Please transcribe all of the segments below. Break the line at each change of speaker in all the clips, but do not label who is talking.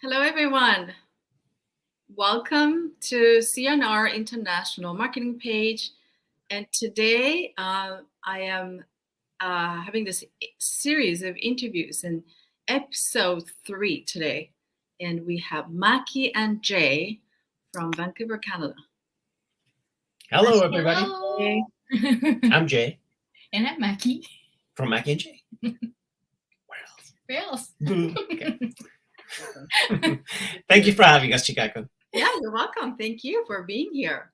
Hello, everyone. Welcome to CNR International Marketing Page. And today I am having this series of interviews in episode 3 today. And we have Maki and Jay from Vancouver, Canada.
Hello, everybody.
Hello.
I'm Jay.
And I'm Maki.
From Maki and Jay.
Where else?
Okay. Thank you for having us, Chicago.
Yeah, you're welcome. Thank you for being here.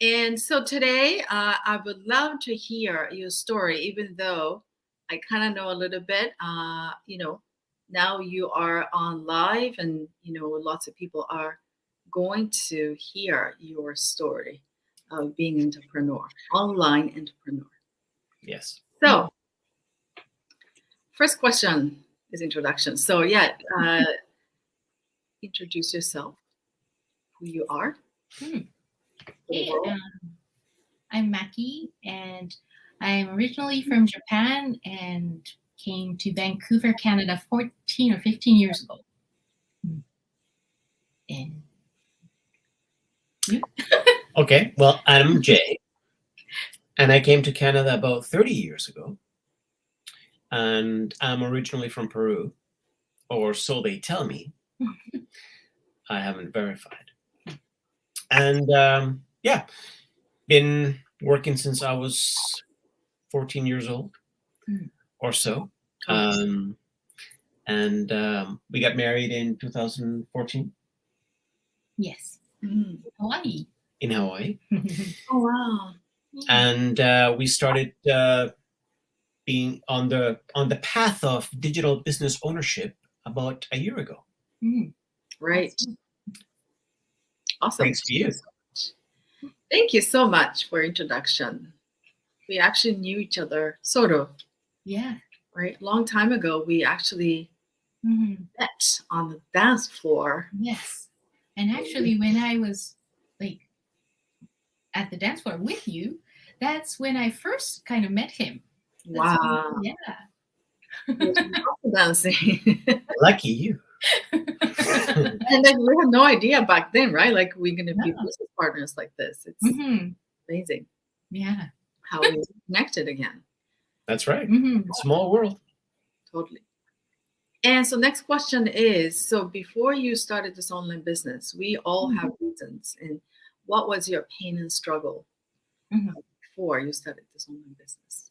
And so today, I would love to hear your story, even though I kind of know a little bit. Now you are on live, and lots of people are going to hear your story of being an entrepreneur, online entrepreneur.
Yes.
So, first question is introduction. So, introduce yourself, who you are.
Hey, I'm Maki, and I'm originally from Japan and came to Vancouver, Canada 14 or 15 years ago. And you?
Okay, well, I'm Jay, and I came to Canada about 30 years ago, and I'm originally from Peru, or so they tell me. I haven't verified. And been working since I was 14 years old or so. We got married in 2014.
Yes. Hawaii.
In Hawaii.
Oh, wow.
And we started being on the path of digital business ownership about a year ago.
Right. Awesome.
Thanks to you.
Thank you so much for introduction. We actually knew each other, sort of.
Yeah.
Right. Long time ago, we actually met on the dance floor.
Yes. And actually, when I was at the dance floor with you, that's when I first kind of met him.
Wow. Dancing.
Lucky you.
And then we had no idea back then, right? Like we're going to be business partners like this. It's amazing.
Yeah.
How we connected again.
That's right. Small world.
Totally. And so next question is, so before you started this online business, we all have reasons. And what was your pain and struggle before you started this online business?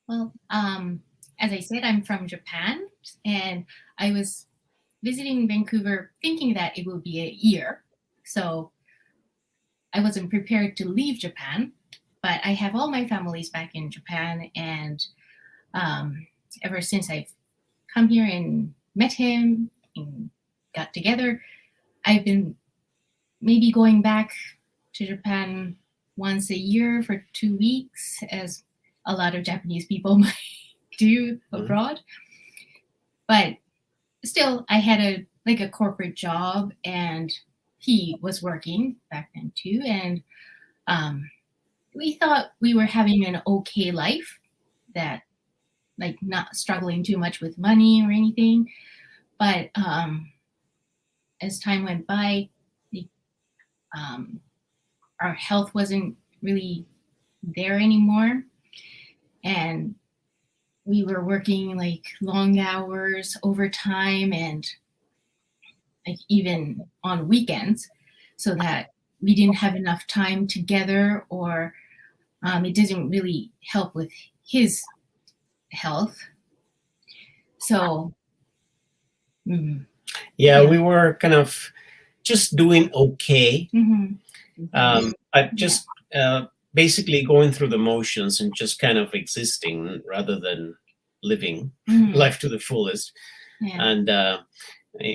Well, as I said, I'm from Japan, and I was visiting Vancouver thinking that it would be a year. So I wasn't prepared to leave Japan, but I have all my families back in Japan. And ever since I've come here and met him and got together, I've been maybe going back to Japan once a year for 2 weeks, as a lot of Japanese people might do abroad. But still, I had a corporate job, and he was working back then too. And we thought we were having an okay life, that not struggling too much with money or anything. But as time went by, our health wasn't really there anymore. And we were working long hours, overtime, and even on weekends, so that we didn't have enough time together, or it didn't really help with his health. So,
we were kind of just doing okay. But just basically going through the motions and just kind of existing rather than living life to the fullest. And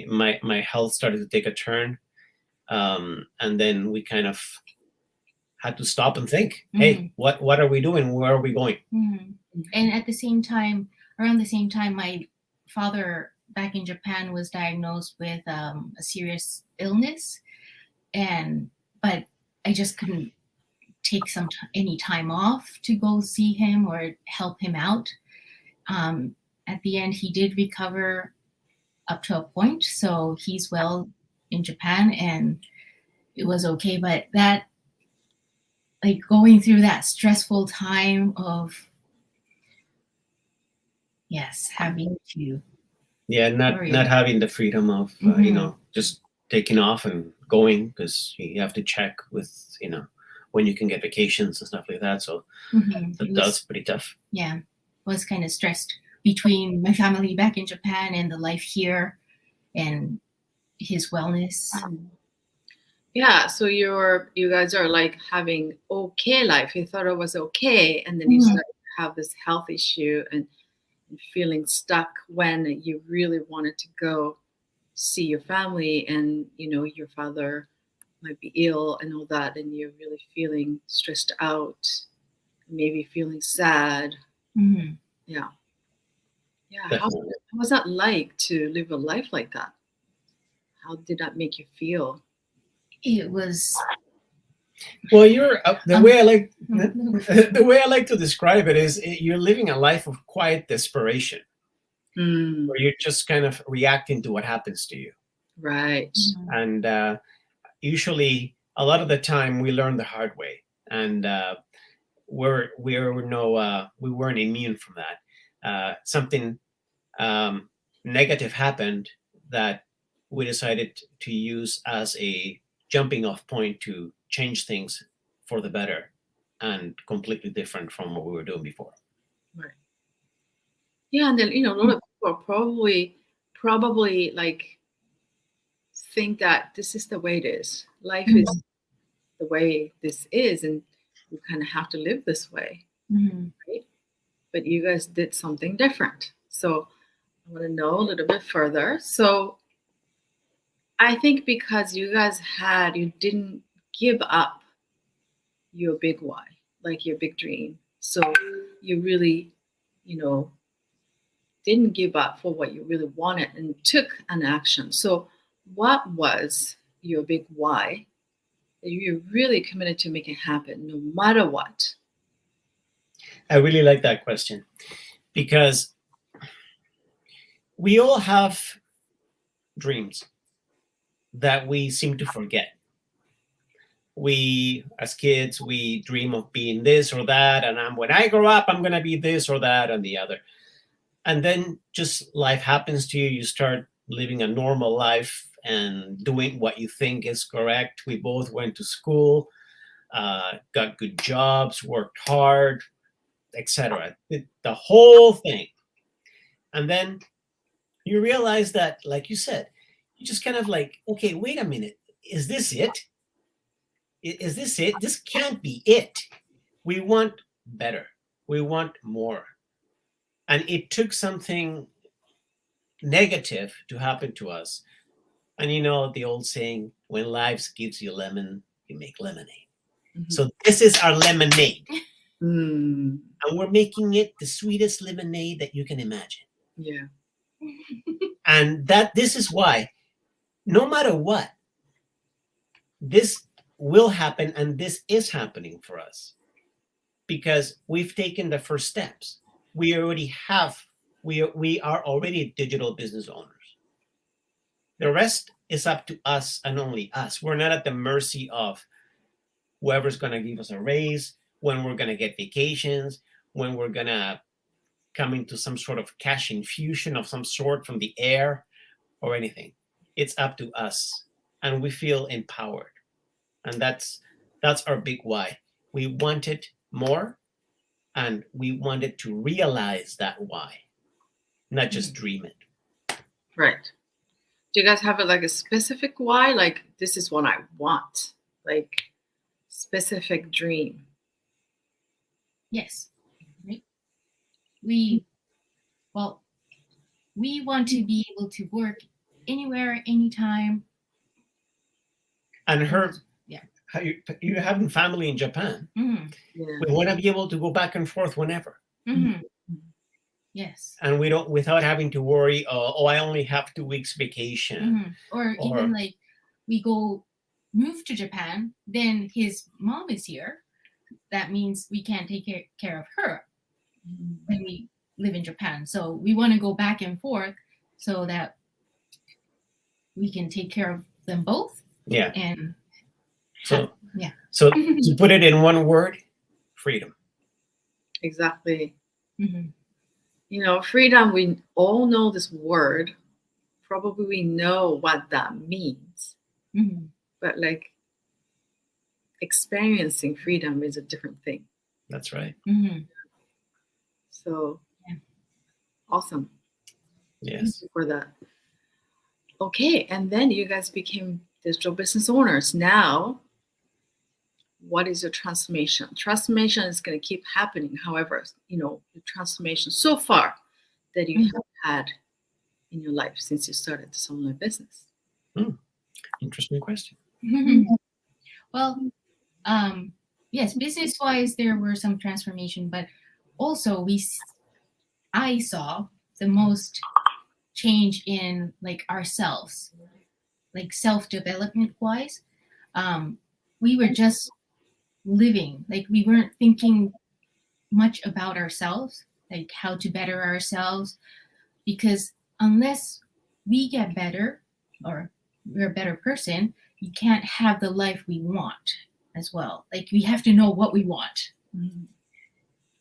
my health started to take a turn. And then we kind of had to stop and think, hey, what are we doing? Where are we going?
And at the same time, around the same time, my father back in Japan was diagnosed with a serious illness. But I just couldn't take any time off to go see him or help him out. At the end, he did recover up to a point. So he's well in Japan and it was okay. But that, like going through that stressful time of, yes, having to.
Yeah, not having the freedom of just taking off and going, because you have to check with when you can get vacations and stuff like that. So that's pretty tough.
Yeah, was kind of stressed between my family back in Japan and the life here and his wellness.
Yeah, so you guys are like having okay life. You thought it was okay, and then you started to have this health issue and feeling stuck when you really wanted to go see your family, and your father might be ill and all that, and you're really feeling stressed out, maybe feeling sad. Yeah. How was that like to live a life like that? How did that make you feel?
It was
well, you're the way I like to describe it is you're living a life of quiet desperation, where you're just kind of reacting to what happens to you.
Right.
And usually, a lot of the time, we learn the hard way, and we weren't immune from that. Something negative happened that we decided to use as a jumping off point to change things for the better, and completely different from what we were doing before.
Right. Yeah, and then a lot of people are probably like think that this is the way it is. Life is the way this is, and you kind of have to live this way, right? But you guys did something different. So I want to know a little bit further. So I think because you didn't give up your big why, like your big dream. So you really, didn't give up for what you really wanted and took an action. So what was your big why that you're really committed to make it happen no matter what?
I really like that question, because we all have dreams that we seem to forget. We, as kids, we dream of being this or that, and when I grow up, I'm going to be this or that and the other. And then just life happens to you. You start living a normal life and doing what you think is correct. We both went to school, got good jobs, worked hard, etc. The whole thing. And then you realize that, like you said, you just kind of like, okay, wait a minute. Is this it? Is this it? This can't be it. We want better. We want more. And it took something negative to happen to us. And the old saying, when life gives you lemon, you make lemonade. So this is our lemonade. And we're making it the sweetest lemonade that you can imagine.
Yeah.
And this is why, no matter what, this will happen, and this is happening for us, because we've taken the first steps. We are already digital business owners. The rest is up to us and only us. We're not at the mercy of whoever's going to give us a raise, when we're going to get vacations, when we're going to come into some sort of cash infusion of some sort from the air or anything. It's up to us, and we feel empowered. And that's our big why. We wanted more, and we wanted to realize that why, not just dream it.
Right. Do you guys have like a specific why? Like, this is what I want, like specific dream?
Yes. Right. We want to be able to work anywhere, anytime.
And you having family in Japan.
Yeah.
We want to be able to go back and forth whenever.
Yes.
And we don't, without having to worry, I only have 2 weeks vacation.
Or even like we move to Japan, then his mom is here. That means we can't take care of her when we live in Japan. So we want to go back and forth so that we can take care of them both.
Yeah.
And
So
yeah.
So to put it in one word, freedom.
Exactly.
Mm-hmm.
You know, freedom, we all know this word. Probably we know what that means.
Mm-hmm.
But like experiencing freedom is a different thing.
That's right.
Mm-hmm.
So
Yeah.
Awesome.
Yes.
Thank you for that. Okay, and then you guys became digital business owners. Now, what is your transformation? Transformation is going to keep happening. However, you know, the transformation so far that you have had in your life since you started this online business.
Interesting question.
Well, yes, business-wise, there were some transformation, but also I saw the most change in like ourselves, like self-development wise. We were just living, like we weren't thinking much about ourselves, like how to better ourselves, because unless we get better or we're a better person, you can't have the life we want as well. Like we have to know what we want.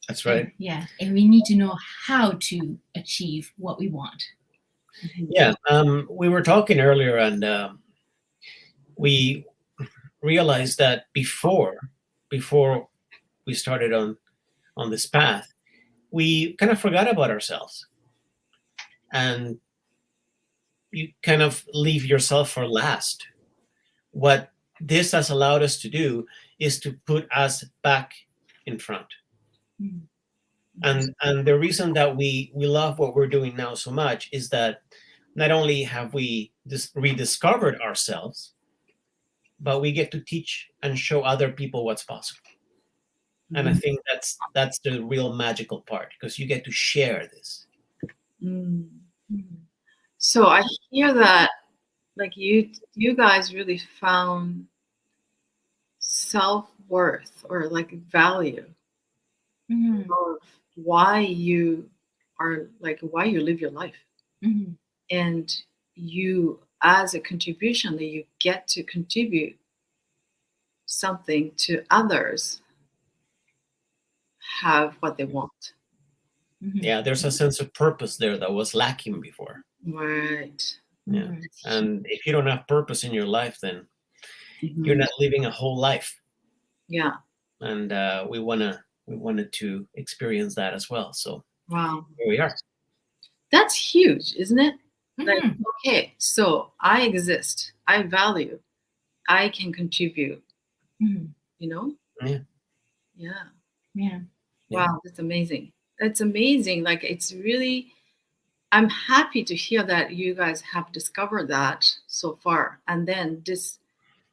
That's right.
And we need to know how to achieve what we want.
Yeah. We were talking earlier, and we realized that before we started on this path, we kind of forgot about ourselves, and you kind of leave yourself for last. What this has allowed us to do is to put us back in front.
Mhm.
And the reason that we love what we're doing now so much is that not only have we rediscovered ourselves, but we get to teach and show other people what's possible. And I think that's the real magical part, because you get to share this.
So I hear that like you guys really found self-worth or like value of why you are like why you live your life. And you as a contribution that you get to contribute something to others have what they want.
Yeah, there's a sense of purpose there that was lacking before.
Right.
Yeah. And if you don't have purpose in your life, then you're not living a whole life.
Yeah.
And we wanted to experience that as well. So
Wow.
here we are.
That's huge, isn't it? Like, okay, so I exist, I value, I can contribute. You know?
Yeah.
Yeah.
Yeah.
Wow, that's amazing. That's amazing. Like it's really I'm happy to hear that you guys have discovered that so far. And then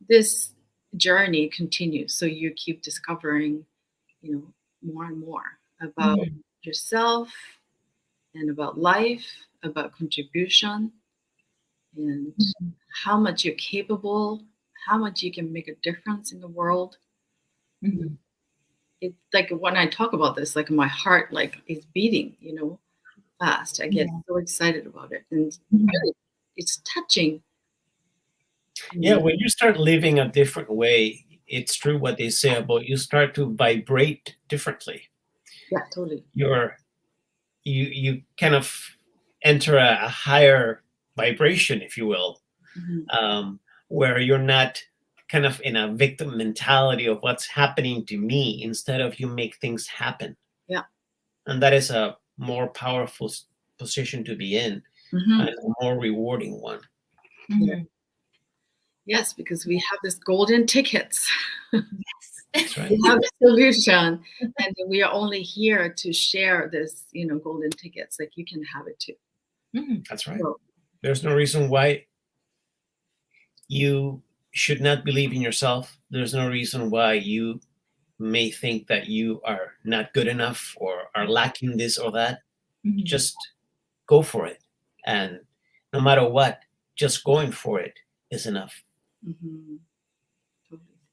this journey continues. So you keep discovering, you know, more and more about yourself and about life, about contribution, and how much you're capable, how much you can make a difference in the world. It like when I talk about this, like my heart like is beating, you know, fast. I get so excited about it, and really, it's touching.
Yeah, when you start living a different way, it's true what they say about you start to vibrate differently.
Yeah, totally.
You kind of enter a higher vibration, if you will, where you're not kind of in a victim mentality of what's happening to me. Instead of you make things happen.
Yeah.
And that is a more powerful position to be in, and a more rewarding one.
Yes, because we have this golden tickets.
That's right.
We have a solution, and we are only here to share this, you know, golden tickets. Like you can have it too.
That's right. There's no reason why you should not believe in yourself. There's no reason why you may think that you are not good enough or are lacking this or that. Just go for it. And no matter what, just going for it is enough.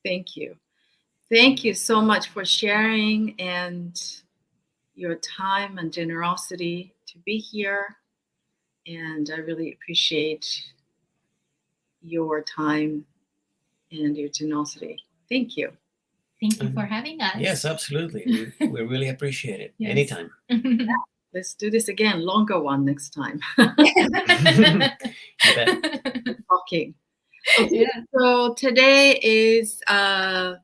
Thank you. Thank you so much for sharing and your time and generosity to be here. And I really appreciate your time and your generosity. Thank you.
Thank you for having us.
Yes, absolutely. We really appreciate it.
Yes.
Anytime.
Let's do this again, longer one next time.
You bet.
Talking.
Yeah.
So today is, I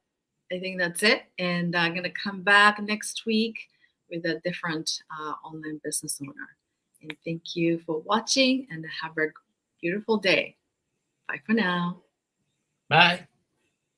think that's it. And I'm going to come back next week with a different online business owner. And thank you for watching and have a beautiful day. Bye for now.
Bye.